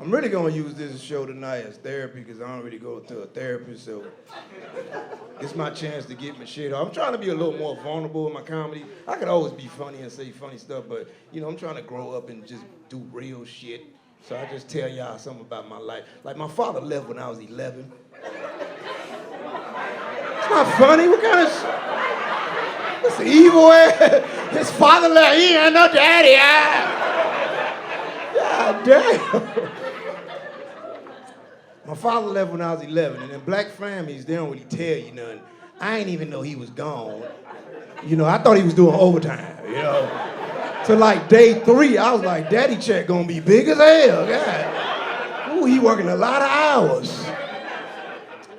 I'm really gonna use this show tonight as therapy because I don't really go to a therapist, so it's my chance to get my shit off. I'm trying to be a little more vulnerable in my comedy. I could always be funny and say funny stuff, but you know, I'm trying to grow up and just do real shit. So I just tell y'all something about my life. Like my father left when I was 11. It's not funny. What kind of it's evil ass. His father left. He ain't no daddy. God damn. My father left when I was 11, and in black families, they don't really tell you nothing. I ain't even know he was gone. You know, I thought he was doing overtime, you know. So like day 3, I was like, daddy check gonna be big as hell, God. Ooh, he working a lot of hours.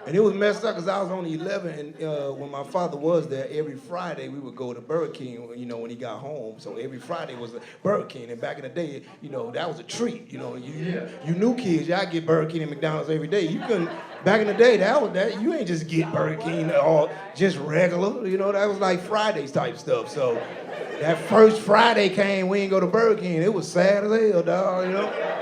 And it was messed up because I was only 11, and when my father was there, every Friday we would go to Burger King, you know, when he got home. So every Friday was a Burger King, and back in the day, you know, that was a treat. You know, you new kids, y'all get Burger King and McDonald's every day. You couldn't, back in the day, that you ain't just get Burger King or just regular, you know, that was like Fridays type stuff. So that first Friday came, we didn't go to Burger King. It was sad as hell, dog, you know.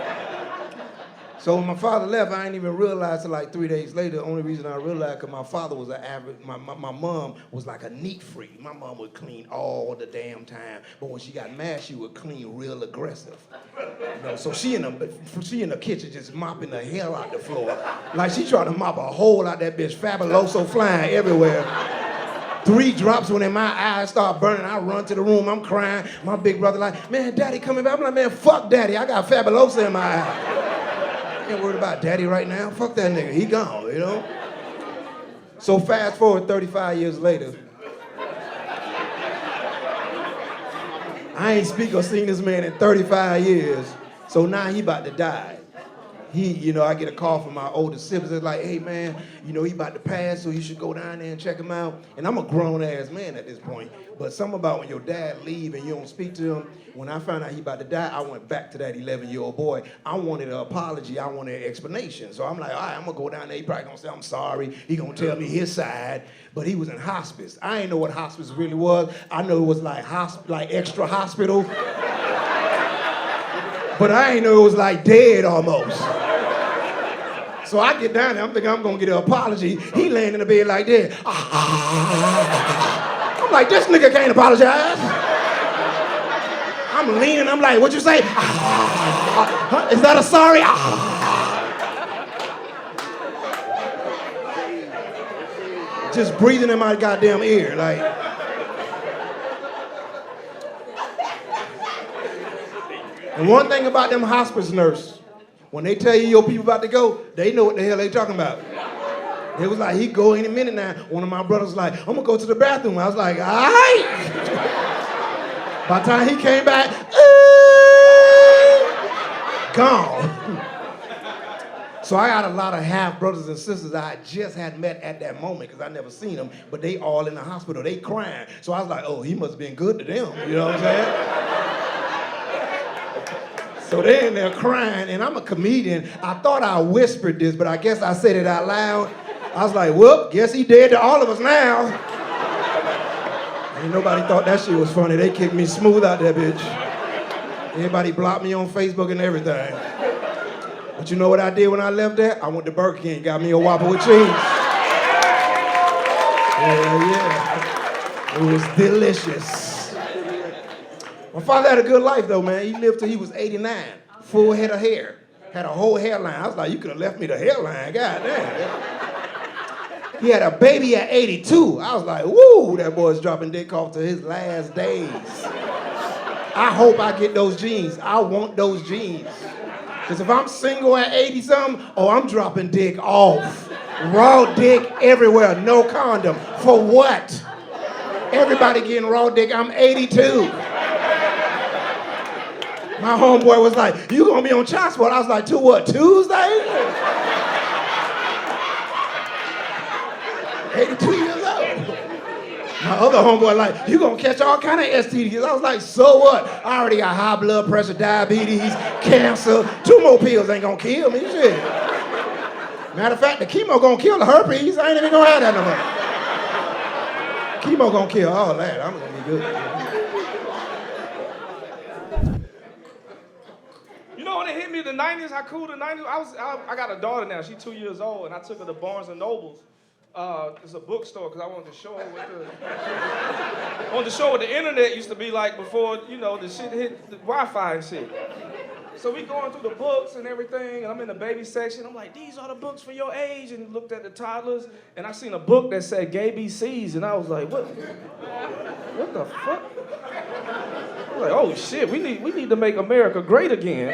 So when my father left, I didn't even realize till like 3 days later. The only reason I realized because my father was an average, my mom was like a neat freak. My mom would clean all the damn time. But when she got mad, she would clean real aggressive. You know, so she in the kitchen just mopping the hell out the floor. Like she trying to mop a hole out that bitch, fabuloso flying everywhere. 3 drops when in my eyes start burning, I run to the room, I'm crying. My big brother like, man, daddy coming back. I'm like, man, fuck daddy, I got fabuloso in my eye. I ain't worried about daddy right now. Fuck that nigga, he gone, you know? So fast forward 35 years later, I ain't speak or seen this man in 35 years, so now he about to die. You know, I get a call from my older siblings. It's like, hey man, you know, he about to pass, so you should go down there and check him out. And I'm a grown ass man at this point. But something about when your dad leave and you don't speak to him, when I found out he about to die, I went back to that 11-year-old boy. I wanted an apology, I wanted an explanation. So I'm like, all right, I'm gonna go down there. He probably gonna say I'm sorry. He gonna tell me his side. But he was in hospice. I ain't know what hospice really was. I know it was like extra hospital. But I ain't know it was like dead almost. So I get down there, I'm thinking I'm gonna get an apology. He laying in the bed like that. I'm like, this nigga can't apologize. I'm leaning, I'm like, what you say? Is that a sorry? Just breathing in my goddamn ear, like. And one thing about them hospice nurses, when they tell you your people about to go, they know what the hell they talking about. It was like, he go any minute now. One of my brothers was like, I'm gonna go to the bathroom. I was like, all right. By the time he came back, gone. So I got a lot of half brothers and sisters I just had met at that moment because I never seen them, but they all in the hospital, they crying. So I was like, oh, he must have been good to them, you know what I'm saying? So they're in there crying, and I'm a comedian. I thought I whispered this, but I guess I said it out loud. I was like, whoop, guess he dead to all of us now. Ain't nobody thought that shit was funny. They kicked me smooth out that bitch. Everybody blocked me on Facebook and everything. But you know what I did when I left there? I went to Burger King, got me a Whopper with cheese. Yeah. It was delicious. My father had a good life though, man. He lived till he was 89, full head of hair. Had a whole hairline. I was like, you could have left me the hairline, god damn. He had a baby at 82. I was like, woo, that boy's dropping dick off to his last days. I hope I get those genes. I want those genes. Because if I'm single at 80-something, oh, I'm dropping dick off. Raw dick everywhere, no condom. For what? Everybody getting raw dick, I'm 82. My homeboy was like, you gonna be on child support? I was like, to what, Tuesday? 82 years old. My other homeboy like, you gonna catch all kind of STDs. I was like, so what? I already got high blood pressure, diabetes, cancer. 2 more pills ain't gonna kill me, shit. Matter of fact, the chemo gonna kill the herpes. I ain't even gonna have that no more. Chemo gonna kill all that. I'm gonna be good. You know when it hit me me the 90s, how cool the 90s. I got a daughter now. She's 2 years old, and I took her to Barnes and Nobles. It's a bookstore because I wanted to show her what the internet used to be like before, the shit hit the Wi-Fi and shit. So we going through the books and everything, and I'm in the baby section. I'm like, these are the books for your age. And looked at the toddlers, and I seen a book that said Gay BCs, and I was like, what the fuck? I was like, oh shit, we need to make America great again.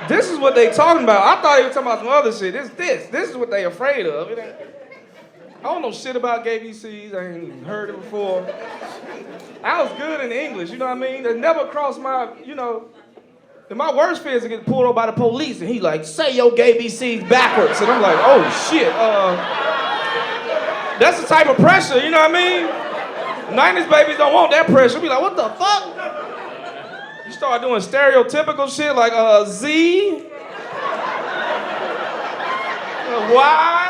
This is what they talking about. I thought they were talking about some other shit. This is what they afraid of. I don't know shit about gay BCs. I ain't heard it before. I was good in English, you know what I mean? It never crossed my, and my worst fear is to get pulled over by the police, and he like, say your gay BCs backwards. And I'm like, oh shit, that's the type of pressure, you know what I mean? 90s babies don't want that pressure. Be like, what the fuck? You start doing stereotypical shit like Z, Y.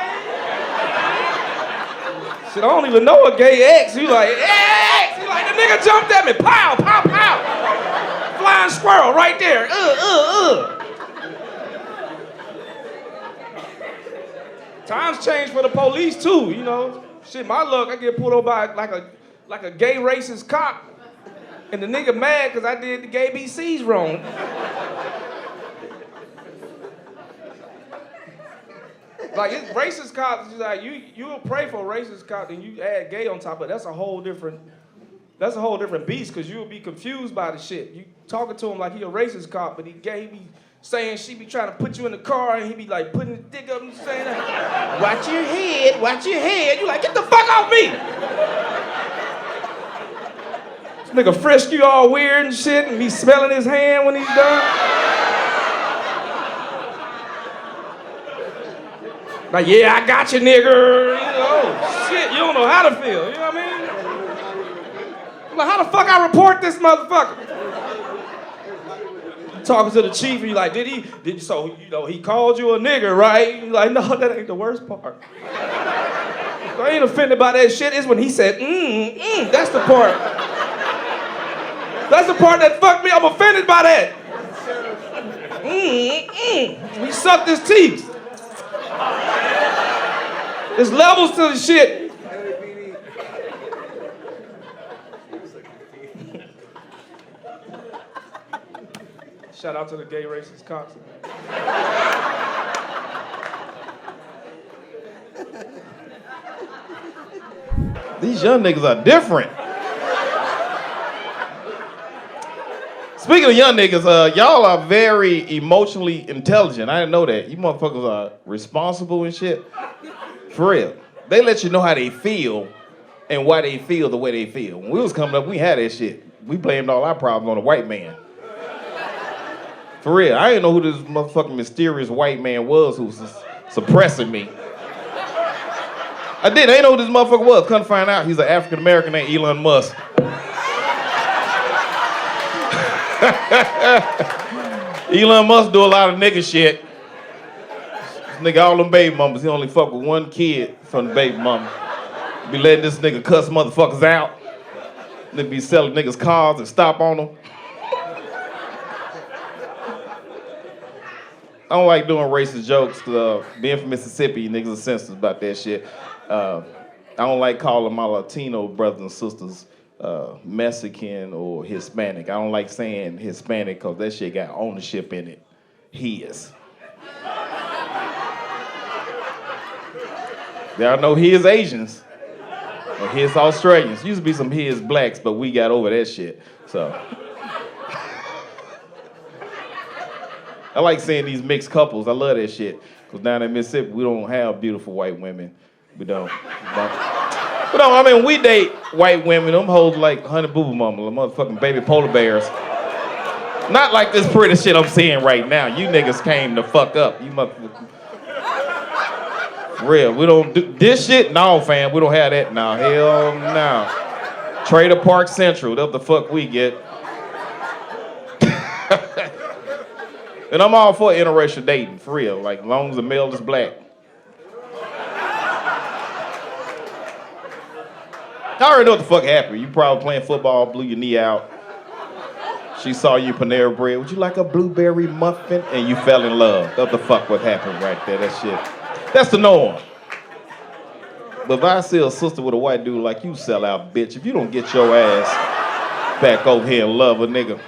Shit, I don't even know a gay X. You like, X! You like, the nigga jumped at me. Pow, pow, pow. Flying squirrel right there. Times change for the police too, Shit, my luck, I get pulled over by like a gay racist cop. And the nigga mad because I did the gay BCs wrong. Like, it's racist cops, like, you'll pray for a racist cop and you add gay on top of it. That's a whole different beast, because you'll be confused by the shit. You talking to him like he a racist cop, but he gay, be saying she be trying to put you in the car, and he be like putting his dick up and saying, watch your head. You like, get the fuck off me! Nigga frisk you all weird and shit, and be smelling his hand when he's done. Like, yeah, I got you, nigga. Shit, you don't know how to feel. You know what I mean? I'm like, how the fuck I report this motherfucker? Talking to the chief, and you like, so, he called you a nigger, right? You like, no, that ain't the worst part. I ain't offended by that shit. It's when he said, that's the part. That's the part that fucked me. I'm offended by that. He sucked his teeth. There's levels to the shit. Shout out to the gay racist cops. These young niggas are different. Speaking of young niggas, y'all are very emotionally intelligent. I didn't know that. You motherfuckers are responsible and shit. For real. They let you know how they feel and why they feel the way they feel. When we was coming up, we had that shit. We blamed all our problems on the white man. For real. I didn't know who this motherfucking mysterious white man was who was suppressing me. I didn't know who this motherfucker was. Couldn't find out he's an African American named Elon Musk. Elon Musk do a lot of nigga shit. This nigga all them baby mamas, he only fuck with one kid from the baby mama. Be letting this nigga cuss motherfuckers out. They be selling niggas cars and stop on them. I don't like doing racist jokes, cause being from Mississippi, niggas are sensitive about that shit. I don't like calling my Latino brothers and sisters Mexican or Hispanic. I don't like saying Hispanic because that shit got ownership in it. His. There are no his Asians or his Australians. Used to be some his blacks, but we got over that shit. So I like seeing these mixed couples. I love that shit. Because down in Mississippi, we don't have beautiful white women. We don't. But no, I mean, we date white women. Them hoes like honey boo boo mama, the motherfucking baby polar bears. Not like this pretty shit I'm seeing right now. You niggas came to fuck up. You motherfuckers. Real, we don't do this shit. No, fam, we don't have that now. Hell no. Trader Park Central, that's the fuck we get. And I'm all for interracial dating, for real. Like, as long as the male is black. I already know what the fuck happened. You probably playing football, blew your knee out. She saw you Panera Bread. Would you like a blueberry muffin? And you fell in love. What the fuck would happen right there? That shit. That's the norm. But if I see a sister with a white dude like you, sell out, bitch, if you don't get your ass back over here and love a nigga.